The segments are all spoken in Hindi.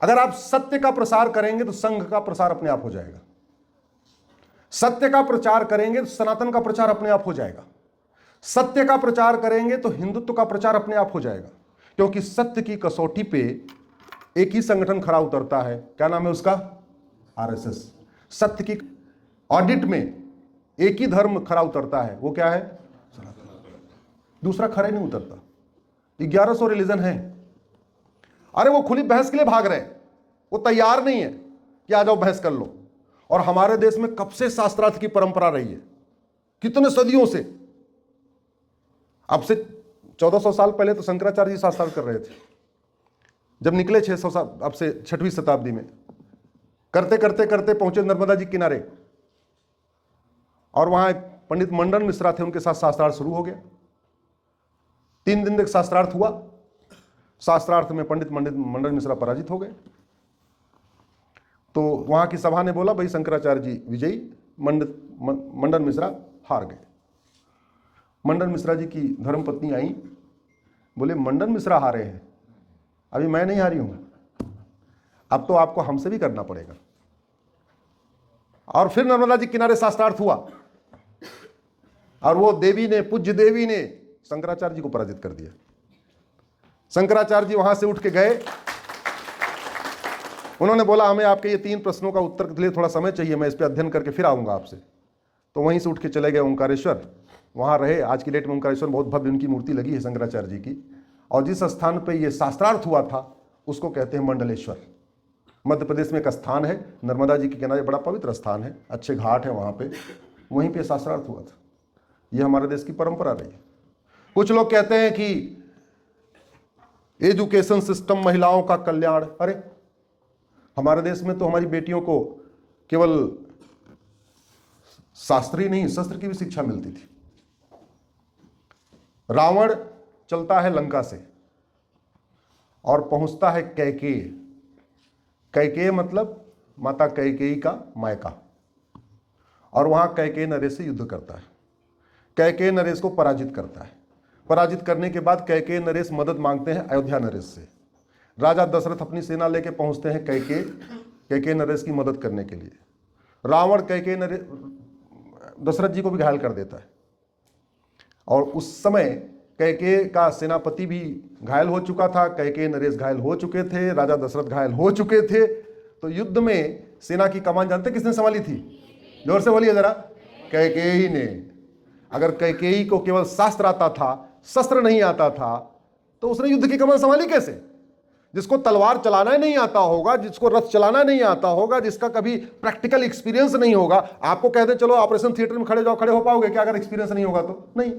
अगर आप सत्य का प्रसार करेंगे तो संघ का प्रसार अपने आप हो जाएगा। सत्य का प्रचार करेंगे तो सनातन का प्रचार अपने आप हो जाएगा। सत्य का प्रचार करेंगे तो हिंदुत्व का प्रचार अपने आप हो जाएगा। क्योंकि सत्य की कसौटी पे एक ही संगठन खरा उतरता है, क्या नाम है उसका? आरएसएस। सत्य की ऑडिट में एक ही धर्म खरा उतरता है, वो क्या है? दूसरा खरा नहीं उतरता। 1100 रिलीजन है। अरे वो खुली बहस के लिए भाग रहे हैं, वो तैयार नहीं है कि आ जाओ बहस कर लो। और हमारे देश में कब से शास्त्रार्थ की परंपरा रही है, कितने सदियों से। अब से 1400 साल पहले तो शंकराचार्य जी शास्त्रार्थ कर रहे थे, जब निकले 600 साल, अब से 6वीं शताब्दी में करते करते करते पहुंचे नर्मदा जी किनारे, और वहां एक पंडित मंडन मिश्रा थे, उनके साथ शास्त्रार्थ शुरू हो गया। 3 दिन तक शास्त्रार्थ हुआ। शास्त्रार्थ में पंडित मंडन मिश्रा पराजित हो गए। तो वहां की सभा ने बोला भाई शंकराचार्य जी विजयी, मंडन मिश्रा हार गए। मंडन मिश्रा जी की धर्मपत्नी आई, बोले मंडन मिश्रा हारे हैं, अभी मैं नहीं हारी हूं, अब तो आपको हमसे भी करना पड़ेगा। और फिर नर्मदा जी किनारे शास्त्रार्थ हुआ, और वो देवी ने, पूज्य देवी ने शंकराचार्य जी को पराजित कर दिया। शंकराचार्य जी वहां से उठ के गए, उन्होंने बोला हमें आपके ये 3 प्रश्नों का उत्तर के लिए थोड़ा समय चाहिए, मैं इस पर अध्ययन करके फिर आऊंगा आपसे। तो वहीं से उठ के चले गए ओंकारेश्वर, वहां रहे। आज की डेट में ओंकारेश्वर बहुत भव्य उनकी मूर्ति लगी है शंकराचार्य जी की। और जिस स्थान पर ये शास्त्रार्थ हुआ था उसको कहते हैं मंडलेश्वर। मध्य प्रदेश में एक स्थान है, नर्मदा जी के किनारे, बड़ा पवित्र स्थान है, अच्छे घाट है वहां पे, वहीं पे शास्त्रार्थ हुआ था। ये हमारे देश की परंपरा रही है। कुछ लोग कहते हैं कि एजुकेशन सिस्टम महिलाओं का कल्याण। अरे हमारे देश में तो हमारी बेटियों को केवल शास्त्रीय नहीं, शस्त्र की भी शिक्षा मिलती थी। रावण चलता है लंका से और पहुंचता है कैकेयी। कैकेयी मतलब माता कैकेयी का मायका, और वहां कैकेयी नरेश से युद्ध करता है। कैकेयी नरेश को पराजित करता है। पराजित करने के बाद कैकेयी नरेश मदद मांगते हैं अयोध्या नरेश से। राजा दशरथ अपनी सेना लेके पहुंचते हैं कैकेयी नरेश की मदद करने के लिए। रावण कैकेयी नरेश, दशरथ जी को भी घायल कर देता है। और उस समय कैकेयी का सेनापति भी घायल हो चुका था, कैकेयी नरेश घायल हो चुके थे, राजा दशरथ घायल हो चुके थे। तो युद्ध में सेना की कमान जानते किसने संभाली थी? जोर से बोलिए जरा। कैकेयी ने। अगर कैकेयी को केवल शास्त्र आता था, शस्त्र नहीं आता था, तो उसने युद्ध की कमान संभाली कैसे? जिसको तलवार चलाना नहीं आता होगा, जिसको रथ चलाना नहीं आता होगा, जिसका कभी प्रैक्टिकल एक्सपीरियंस नहीं होगा, आपको कहते चलो ऑपरेशन थिएटर में खड़े जाओ, खड़े हो पाओगे क्या? अगर एक्सपीरियंस नहीं होगा तो नहीं।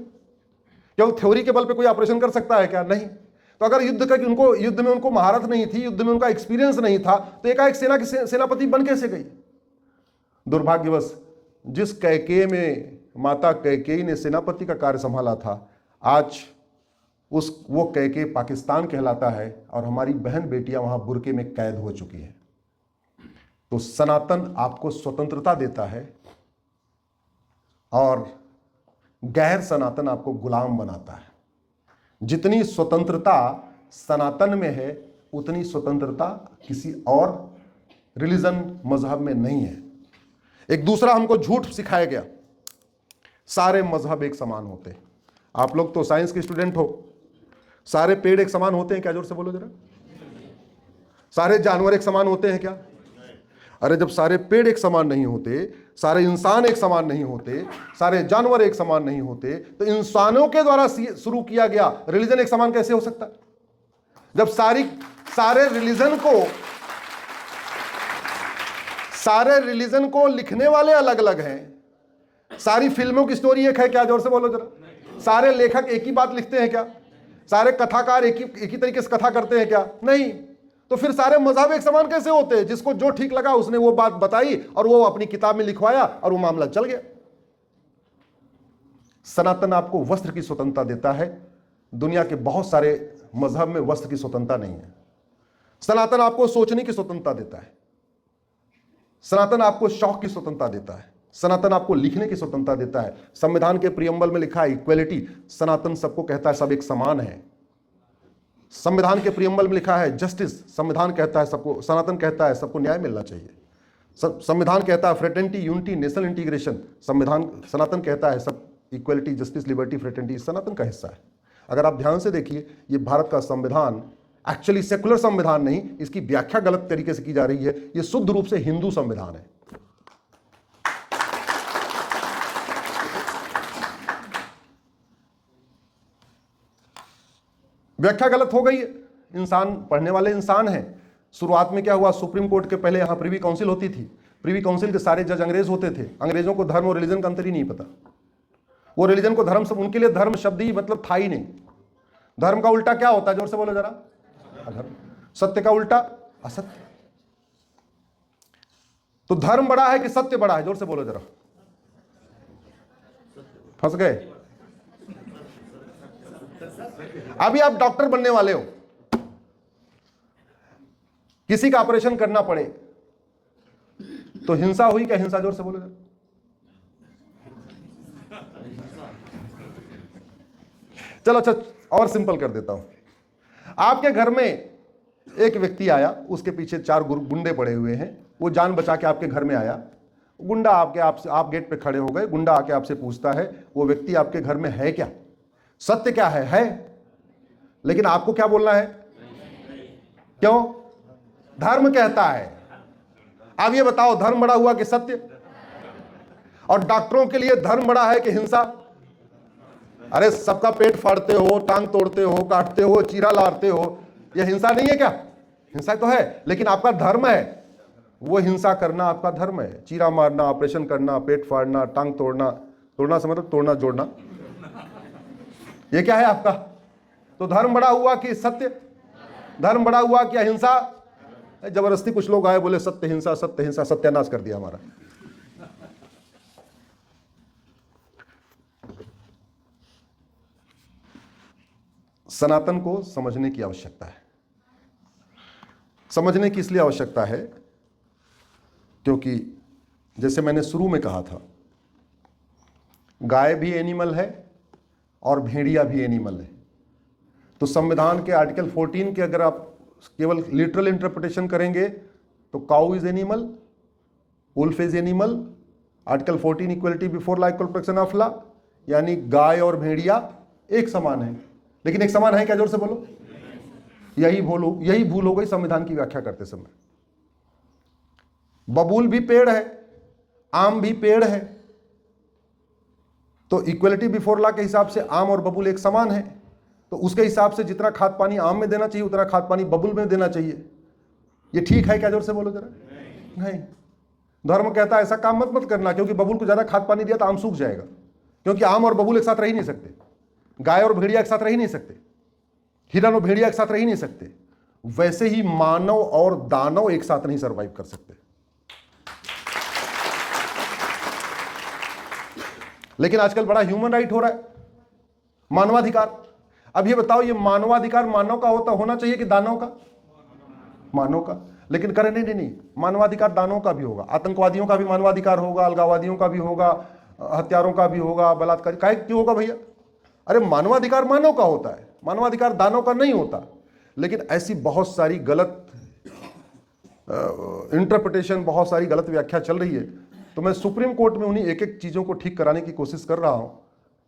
केवल थ्योरी के बल पे कोई ऑपरेशन कर सकता है क्या? नहीं। तो अगर युद्ध में उनको महारत नहीं थी, युद्ध में उनका एक्सपीरियंस नहीं था, तो एकाएक सेना की सेनापति बन कैसे गई? दुर्भाग्यवश जिस कैकेयी में माता कैकेयी ने सेनापति का कार्य संभाला था, आज वो कैकेयी पाकिस्तान कहलाता है, और हमारी बहन बेटियां वहां बुर्के में कैद हो चुकी हैं। तो सनातन आपको स्वतंत्रता देता है, और गैर सनातन आपको गुलाम बनाता है। जितनी स्वतंत्रता सनातन में है, उतनी स्वतंत्रता किसी और रिलीजन, मजहब में नहीं है। एक दूसरा हमको झूठ सिखाया गया, सारे मजहब एक समान होते हैं। आप लोग तो साइंस के स्टूडेंट हो, सारे पेड़ एक समान होते हैं क्या? जोर से बोलो जरा। सारे जानवर एक समान होते हैं क्या? अरे जब सारे पेड़ एक समान नहीं होते, सारे इंसान एक समान नहीं होते, सारे जानवर एक समान नहीं होते, तो इंसानों के द्वारा शुरू किया गया रिलीजन एक समान कैसे हो सकता है? जब सारे रिलीजन को लिखने वाले अलग अलग हैं, सारी फिल्मों की स्टोरी एक है क्या? जोर से बोलो जरा। सारे लेखक एक ही बात लिखते हैं क्या? सारे कथाकार एक ही तरीके से कथा करते हैं क्या? नहीं। तो फिर सारे मजहब एक समान कैसे होते हैं? जिसको जो ठीक लगा उसने वो बात बताई, और वो अपनी किताब में लिखवाया, और वो मामला चल गया। सनातन आपको वस्त्र की स्वतंत्रता देता है। दुनिया के बहुत सारे मजहब में वस्त्र की स्वतंत्रता नहीं है। सनातन आपको सोचने की स्वतंत्रता देता है। सनातन आपको शौक की स्वतंत्रता देता है। सनातन आपको लिखने की स्वतंत्रता देता है। संविधान के प्रियम्बल में लिखा है इक्वेलिटी। सनातन सबको कहता है सब एक समान है। संविधान के प्रियम्बल में लिखा है जस्टिस, संविधान कहता है सबको, सनातन कहता है सबको न्याय मिलना चाहिए। संविधान कहता है फ्रेटर्निटी, यूनिटी, नेशनल इंटीग्रेशन, संविधान सनातन कहता है सब इक्वलिटी, जस्टिस, लिबर्टी, फ्रेटर्निटी सनातन का हिस्सा है। अगर आप ध्यान से देखिए, ये भारत का संविधान एक्चुअली सेकुलर संविधान नहीं, इसकी व्याख्या गलत तरीके से की जा रही है। ये शुद्ध रूप से हिंदू संविधान है। व्याख्या गलत हो गई है। इंसान, पढ़ने वाले इंसान हैं। शुरुआत में क्या हुआ, सुप्रीम कोर्ट के पहले यहां प्रिवी काउंसिल होती थी। प्रिवी काउंसिल के सारे जज अंग्रेज होते थे। अंग्रेजों को धर्म और रिलीजन का अंतर ही नहीं पता। वो रिलीजन को धर्म, सब उनके लिए धर्म शब्द ही मतलब था ही नहीं। धर्म का उल्टा क्या होता है, जोर से बोलो जरा, अधर्म। सत्य का उल्टा असत्य। तो धर्म बड़ा है कि सत्य बड़ा है, जोर से बोलो जरा। फंस गए। अभी आप डॉक्टर बनने वाले हो, किसी का ऑपरेशन करना पड़े तो हिंसा हुई क्या, हिंसा, जोर से बोलो जरा। चलो अच्छा और सिंपल कर देता हूं। आपके घर में एक व्यक्ति आया, उसके पीछे 4 गुंडे पड़े हुए हैं। वो जान बचा के आपके घर में आया। गुंडा आप गेट पे खड़े हो गए। गुंडा आके आपसे पूछता है वो व्यक्ति आपके घर में है क्या। सत्य क्या है, लेकिन आपको क्या बोलना है, क्यों, धर्म कहता है। अब ये बताओ, धर्म बड़ा हुआ कि सत्य? और डॉक्टरों के लिए धर्म बड़ा है कि हिंसा? अरे सबका पेट फाड़ते हो, टांग तोड़ते हो, काटते हो, चीरा लाते हो, यह हिंसा नहीं है क्या? हिंसा तो है, लेकिन आपका धर्म है वो हिंसा करना, आपका धर्म है। चीरा मारना, ऑपरेशन करना, पेट फाड़ना, टांग तोड़ना, तोड़ना से मतलब तोड़ना जोड़ना, ये क्या है आपका? तो धर्म बड़ा हुआ कि सत्य? धर्म बड़ा हुआ कि अहिंसा? जबरदस्ती कुछ लोग आए, बोले सत्य हिंसा, सत्य हिंसा, सत्यानाश कर दिया हमारा। सनातन को समझने की आवश्यकता है। समझने की इसलिए आवश्यकता है क्योंकि जैसे मैंने शुरू में कहा था, गाय भी एनिमल है और भेड़िया भी एनिमल है। तो संविधान के आर्टिकल 14 के अगर आप केवल लिटरल इंटरप्रिटेशन करेंगे तो cow is animal, wolf is animal, article 14 equality before law, equal protection of law, यानी गाय और भेड़िया एक समान है। लेकिन एक समान है क्या, जोर से बोलो? यही भूल हो गई संविधान की व्याख्या करते समय। बबूल भी पेड़ है, आम भी पेड़ है, तो इक्वलिटी बिफोर लॉ के हिसाब से आम और बबूल एक समान है। तो उसके हिसाब से जितना खाद पानी आम में देना चाहिए उतना खाद पानी बबूल में देना चाहिए। ये ठीक है क्या, जोर से बोलो जरा? नहीं। धर्म कहता है ऐसा काम मत करना, क्योंकि बबूल को ज्यादा खाद पानी दिया तो आम सूख जाएगा। क्योंकि आम और बबूल एक साथ रह ही नहीं सकते, गाय और भेड़िया एक साथ रह ही नहीं सकते, हिरन और भेड़िया एक साथ रह ही नहीं सकते। वैसे ही मानव और दानव एक साथ नहीं सरवाइव कर सकते। लेकिन आजकल बड़ा ह्यूमन राइट हो रहा है, मानवाधिकार। अब ये बताओ, ये मानवाधिकार मानव का होना चाहिए कि दानव का? मानव का। लेकिन करें नहीं, मानवाधिकार दानव का भी होगा, आतंकवादियों का भी मानवाधिकार होगा, अलगाववादियों का भी होगा, हत्यारों का भी होगा, बलात्कार काहे क्यों होगा भैया? अरे मानवाधिकार मानव का होता है, मानवाधिकार दानव का नहीं होता। लेकिन ऐसी बहुत सारी गलत इंटरप्रिटेशन, बहुत सारी गलत व्याख्या चल रही है। तो मैं सुप्रीम कोर्ट में उन्हीं एक एक चीज़ों को ठीक कराने की कोशिश कर रहा हूँ।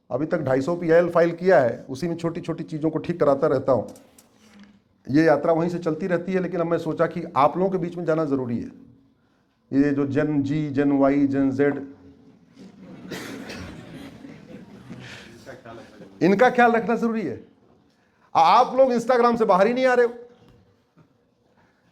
अभी तक 250 PIL फाइल किया है, उसी में छोटी छोटी चीज़ों को ठीक कराता रहता हूँ। ये यात्रा वहीं से चलती रहती है, लेकिन अब मैं सोचा कि आप लोगों के बीच में जाना ज़रूरी है। ये जो जन जी, जन वाई, जन जेड, इनका ख्याल रखना जरूरी है। आप लोग इंस्टाग्राम से बाहर ही नहीं आ रहे हो,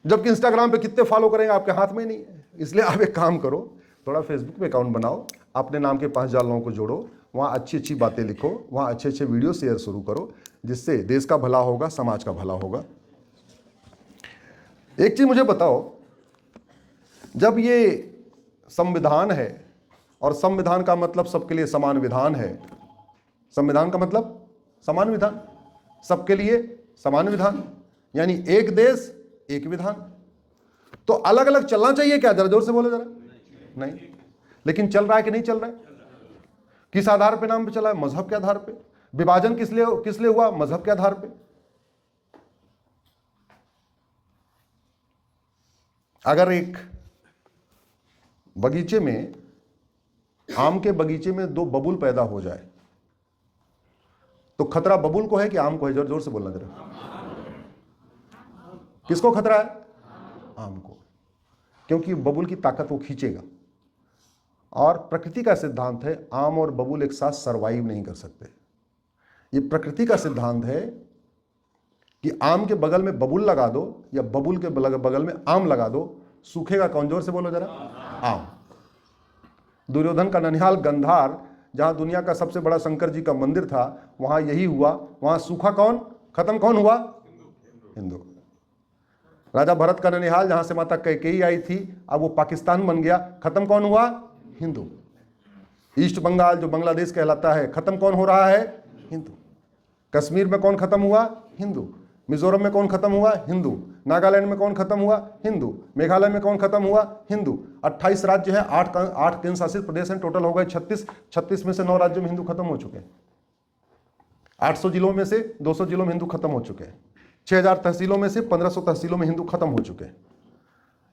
जबकि इंस्टाग्राम पे कितने फॉलो करेंगे आपके हाथ में नहीं है। इसलिए आप एक काम करो, थोड़ा फेसबुक पे अकाउंट बनाओ, अपने नाम के 5 लोगों को जोड़ो, वहाँ अच्छी अच्छी बातें लिखो, वहाँ अच्छे अच्छे वीडियो शेयर शुरू करो, जिससे देश का भला होगा, समाज का भला होगा। एक चीज़ मुझे बताओ, जब ये संविधान है और संविधान का मतलब सबके लिए समान विधान है, संविधान का मतलब समान विधान, सबके लिए समान विधान, यानी एक देश एक विधान, तो अलग अलग चलना चाहिए क्या? जरा जोर से बोलो जरा। नहीं। लेकिन चल रहा है कि नहीं चल रहा है? किस आधार पे नाम पे चला है? मजहब के आधार पे। विभाजन किस लिए हुआ? मजहब के आधार पे। अगर एक बगीचे में, आम के बगीचे में दो बबूल पैदा हो जाए तो खतरा बबूल को है कि आम को है? जोर जोर से बोलना जरा। किसको खतरा है? आम को, क्योंकि बबूल की ताकत वो खींचेगा। और प्रकृति का सिद्धांत है आम और बबूल एक साथ सरवाइव नहीं कर सकते। ये प्रकृति का सिद्धांत है कि आम के बगल में बबूल लगा दो या बबूल के बगल में आम लगा दो, सूखेगा कौन? जोर से बोलो जरा। आम। दुर्योधन का ननिहाल गंधार, जहां दुनिया का सबसे बड़ा शंकर जी का मंदिर था, वहां यही हुआ। वहां सूखा कौन? खत्म कौन हुआ? हिंदू। राजा भरत का ननिहाल, जहां से माता कैकेयी आई थी, अब वो पाकिस्तान बन गया, खत्म कौन हुआ? हिंदू। ईस्ट बंगाल जो बांग्लादेश कहलाता है, खत्म कौन हो रहा है? हिंदू। कश्मीर में कौन खत्म हुआ? हिंदू। मिजोरम में कौन खत्म हुआ? हिंदू। नागालैंड में कौन खत्म हुआ? हिंदू। मेघालय में कौन खत्म हुआ? हिंदू। 28 राज्य है, 8 केंद्र शासित प्रदेश हैं, टोटल हो गए 36 में से 9 राज्यों में हिंदू खत्म हो चुके हैं। 800 जिलों में से 200 जिलों में हिंदू खत्म हो चुके हैं। 6000 तहसीलों में से 1500 तहसीलों में हिंदू खत्म हो चुके हैं।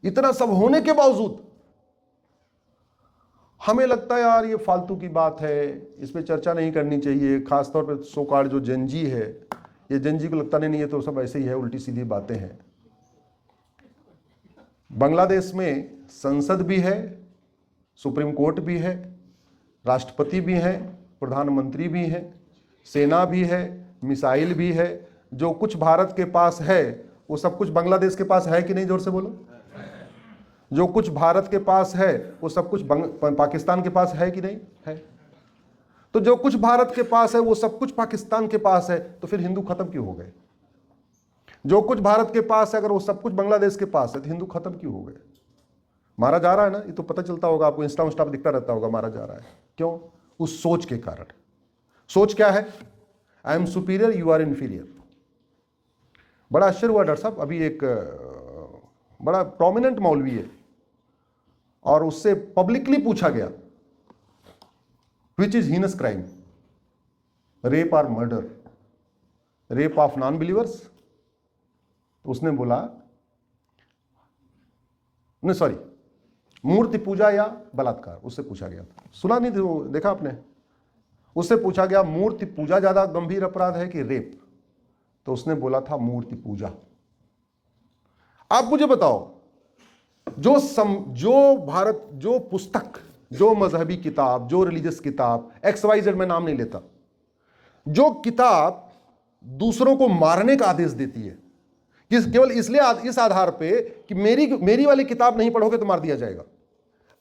इतना सब होने के बावजूद हमें लगता है यार ये फालतू की बात है, इस पे चर्चा नहीं करनी चाहिए। खासतौर पे सोकार्ड जो जेनजी है, ये जेनजी को लगता नहीं, ये तो सब ऐसे ही है, उल्टी सीधी बातें हैं। बांग्लादेश में संसद भी है, सुप्रीम कोर्ट भी है, राष्ट्रपति भी है, प्रधानमंत्री भी है, सेना भी है, मिसाइल भी है। जो कुछ भारत के पास है वो सब कुछ बांग्लादेश के पास है कि नहीं? जोर से बोलो। जो कुछ भारत के पास है वो सब कुछ पाकिस्तान के पास है कि नहीं? है। तो जो कुछ भारत के पास है वो सब कुछ पाकिस्तान के पास है, तो फिर हिंदू खत्म क्यों हो गए? जो कुछ भारत के पास है अगर वो सब कुछ बांग्लादेश के पास है तो हिंदू खत्म क्यों हो गए? मारा जा रहा है ना, ये तो पता चलता होगा आपको, इंस्टा पे दिखता रहता होगा मारा जा रहा है। क्यों? उस सोच के कारण। सोच क्या है? I am superior, you are inferior. बड़ा आश्चर्य हुआ डॉक्टर साहब, अभी एक बड़ा प्रोमिनेंट मौलवी है और उससे पब्लिकली पूछा गया which is heinous crime, rape और murder, rape of non believers? उसने बोला नहीं, सॉरी, मूर्ति पूजा या बलात्कार, उससे पूछा गया था। सुना नहीं वो, देखा आपने? उससे पूछा गया मूर्ति पूजा ज्यादा गंभीर अपराध है कि रेप? तो उसने बोला था मूर्ति पूजा। आप मुझे बताओ, जो भारत, जो पुस्तक, जो मजहबी किताब, जो रिलीजियस किताब, XYZ में नाम नहीं लेता, जो किताब दूसरों को मारने का आदेश देती है, केवल इसलिए इस आधार पे कि मेरी वाली किताब नहीं पढ़ोगे तो मार दिया जाएगा,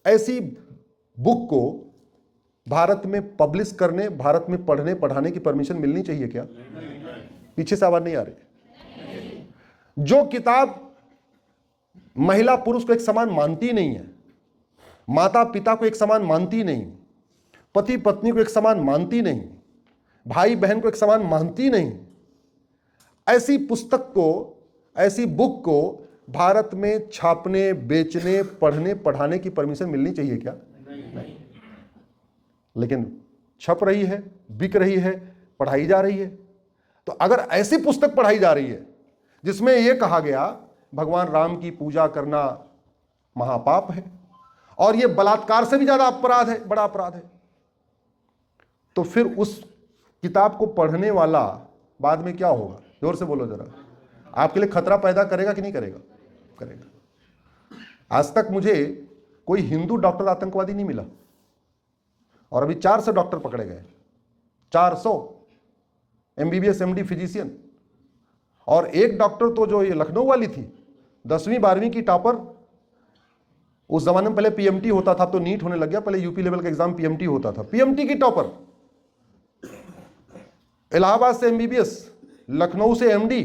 ऐसी बुक को भारत में पब्लिश करने, भारत में पढ़ने पढ़ाने की परमिशन मिलनी चाहिए क्या? पीछे से आवाज नहीं आ रही। जो किताब महिला पुरुष को एक समान मानती नहीं है, माता पिता को एक समान मानती नहीं, पति पत्नी को एक समान मानती नहीं, भाई बहन को एक समान मानती नहीं, ऐसी पुस्तक को, ऐसी बुक को भारत में छापने, बेचने, पढ़ने पढ़ाने की परमिशन मिलनी चाहिए क्या? नहीं। लेकिन छप रही है, बिक रही है, पढ़ाई जा रही है। तो अगर ऐसी पुस्तक पढ़ाई जा रही है जिसमें यह कहा गया भगवान राम की पूजा करना महापाप है और यह बलात्कार से भी ज्यादा अपराध है, बड़ा अपराध है, तो फिर उस किताब को पढ़ने वाला बाद में क्या होगा? जोर से बोलो जरा। आपके लिए खतरा पैदा करेगा कि नहीं करेगा? करेगा। आज तक मुझे कोई हिंदू डॉक्टर आतंकवादी नहीं मिला और अभी 400 डॉक्टर पकड़े गए, 400 MBBS MD फिजिशियन। और एक डॉक्टर तो जो ये लखनऊ वाली थी, 10वीं 12वीं की टॉपर, उस जमाने में पहले PMT होता था, तो नीट होने लग गया, पहले यूपी लेवल का एग्जाम PMT होता था। PMT की टॉपर, इलाहाबाद से MBBS, लखनऊ से MD,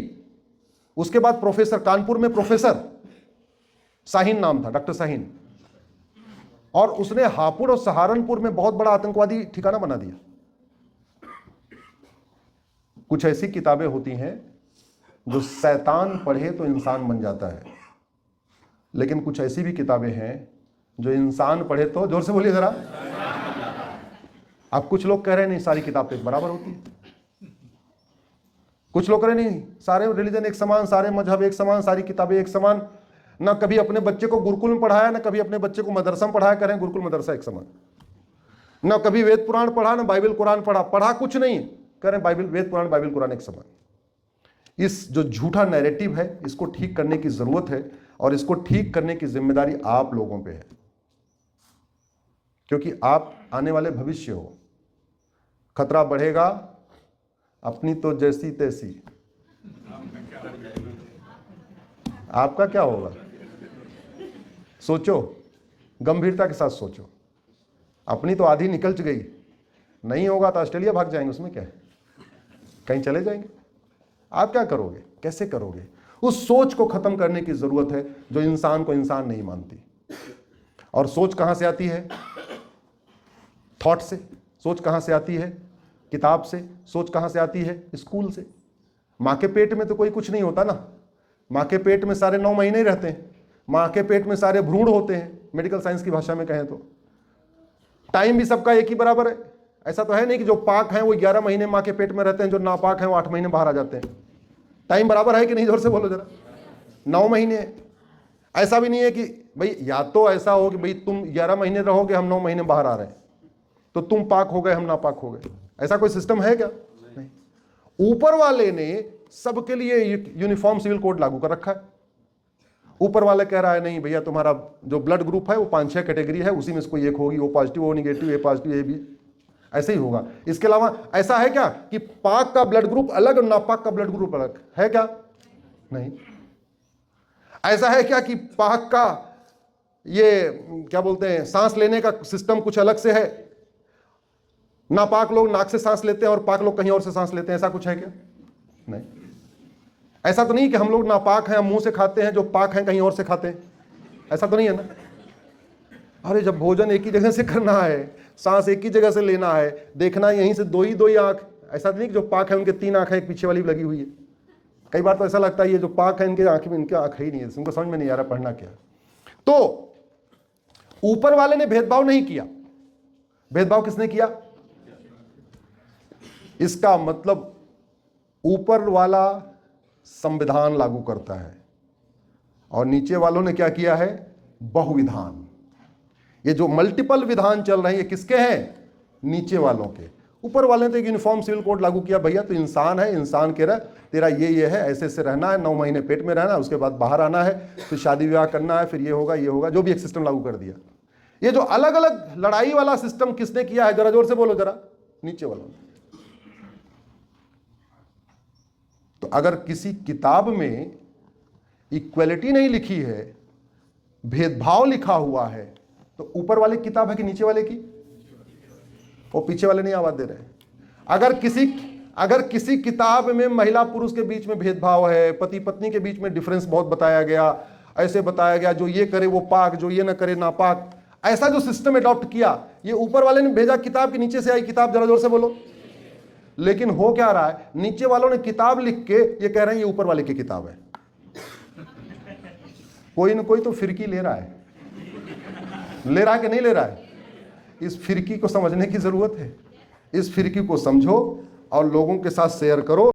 उसके बाद प्रोफेसर, कानपुर में प्रोफेसर, शाहीन नाम था, डॉक्टर शाहीन। और उसने हापुड़ और सहारनपुर में बहुत बड़ा आतंकवादी ठिकाना बना दिया। कुछ ऐसी किताबें होती हैं जो शैतान पढ़े तो इंसान बन जाता है, लेकिन कुछ ऐसी भी किताबें हैं जो इंसान पढ़े तो, जोर से बोलिए जरा। अब कुछ लोग कह रहे हैं नहीं सारी किताब एक बराबर होती है, कुछ लोग कह रहे नहीं सारे रिलीजन एक समान, सारे मजहब एक समान, सारी किताबें एक समान। ना कभी अपने बच्चे को गुरुकुल में पढ़ाया, ना कभी अपने बच्चे को मदरसा में पढ़ाया। करें गुरुकुल मदरसा एक समान। ना कभी वेद पुराण पढ़ा, ना बाइबल कुरान पढ़ा कुछ नहीं। करें बाइबल, वेद पुराण बाइबल कुरान एक समान। इस जो झूठा नैरेटिव है, इसको ठीक करने की जरूरत है, और इसको ठीक करने की जिम्मेदारी आप लोगों पे है, क्योंकि आप आने वाले भविष्य हो। खतरा बढ़ेगा, अपनी तो जैसी तैसी, आपका क्या होगा? सोचो, गंभीरता के साथ सोचो। अपनी तो आधी निकल गई, नहीं होगा तो ऑस्ट्रेलिया भाग जाएंगे, उसमें क्या है, कहीं चले जाएंगे। आप क्या करोगे, कैसे करोगे? उस सोच को खत्म करने की जरूरत है जो इंसान को इंसान नहीं मानती। और सोच कहां से आती है? थॉट से। सोच कहां से आती है? किताब से। सोच कहां से आती है? स्कूल से। मां के पेट में तो कोई कुछ नहीं होता ना। मां के पेट में सारे 9 महीने ही रहते हैं। मां के पेट में सारे भ्रूण होते हैं, मेडिकल साइंस की भाषा में कहें तो। टाइम भी सबका एक ही बराबर है। ऐसा तो है नहीं कि जो पाक हैं वो 11 महीने मां के पेट में रहते हैं, जो नापाक हैं वो 8 महीने बाहर आ जाते हैं। टाइम बराबर है कि नहीं? जोर से बोलो जरा। 9 महीने है। ऐसा भी नहीं है कि भाई या तो ऐसा हो कि भाई तुम 11 महीने रहोगे, हम 9 महीने बाहर आ रहे हैं, तो तुम पाक हो गए, हम नापाक हो गए। ऐसा कोई सिस्टम है क्या? नहीं। ऊपर वाले ने सबके लिए यूनिफॉर्म सिविल कोड लागू कर रखा है। ऊपर वाले कह रहा है नहीं भैया, तुम्हारा जो ब्लड ग्रुप है वो 5-6 कैटेगरी है, उसी में से कोई एक होगी, वो पॉजिटिव, वो negative, A positive, A B, ऐसे ही होगा। इसके अलावा ऐसा है क्या कि पाक का ब्लड ग्रुप अलग और नापाक का ब्लड ग्रुप अलग है क्या? नहीं। ऐसा है क्या कि पाक का ये क्या बोलते हैं, सांस लेने का सिस्टम कुछ अलग से है, नापाक लोग नाक से सांस लेते हैं और पाक लोग कहीं और से सांस लेते हैं, ऐसा कुछ है क्या? नहीं। ऐसा तो नहीं कि हम लोग नापाक हैं, हम मुंह से खाते हैं, जो पाक हैं कहीं और से खाते हैं, ऐसा तो नहीं है ना। अरे जब भोजन एक ही जगह से करना है, सांस एक ही जगह से लेना है, देखना यहीं से दो ही आंख, ऐसा तो नहीं कि जो पाक है उनके 3 आंखें, एक पीछे वाली भी लगी हुई है। कई बार तो ऐसा लगता है ये जो पाक है इनके आंखें में, इनके आंख ही नहीं है, उनको समझ में नहीं आ रहा पढ़ना क्या। तो ऊपर वाले ने भेदभाव नहीं किया। भेदभाव किसने किया? इसका मतलब ऊपर वाला संविधान लागू करता है और नीचे वालों ने क्या किया है? बहुविधान। ये जो मल्टीपल विधान चल रहे हैं ये किसके हैं? नीचे वालों के। ऊपर वाले ने तो एक यूनिफॉर्म सिविल कोड लागू किया, भैया तो इंसान है, इंसान के रह, तेरा ये है, ऐसे ऐसे रहना है, 9 महीने पेट में रहना है, उसके बाद बाहर आना है, फिर शादी विवाह करना है, फिर ये होगा, जो भी एक सिस्टम लागू कर दिया। ये जो अलग अलग लड़ाई वाला सिस्टम किसने किया है? जरा जोर से बोलो जरा। नीचे वालों ने। तो अगर किसी किताब में इक्वलिटी नहीं लिखी है, भेदभाव लिखा हुआ है, तो ऊपर वाले की किताब है कि नीचे वाले की? वो पीछे वाले नहीं आवाज दे रहे। अगर किसी किताब में महिला पुरुष के बीच में भेदभाव है, पति पत्नी के बीच में डिफरेंस बहुत बताया गया, ऐसे बताया गया जो ये करे वो पाक, जो ये ना करे नापाक, ऐसा जो सिस्टम अडॉप्ट किया, ये ऊपर वाले ने भेजा किताब के नीचे से आई किताब, जरा जोर से बोलो। लेकिन हो क्या रहा है? नीचे वालों ने किताब लिख के ये कह रहे हैं ये ऊपर वाले की किताब है। कोई ना कोई तो फिरकी ले रहा है, ले रहा है कि नहीं ले रहा है? इस फिरकी को समझने की जरूरत है। इस फिरकी को समझो और लोगों के साथ शेयर करो।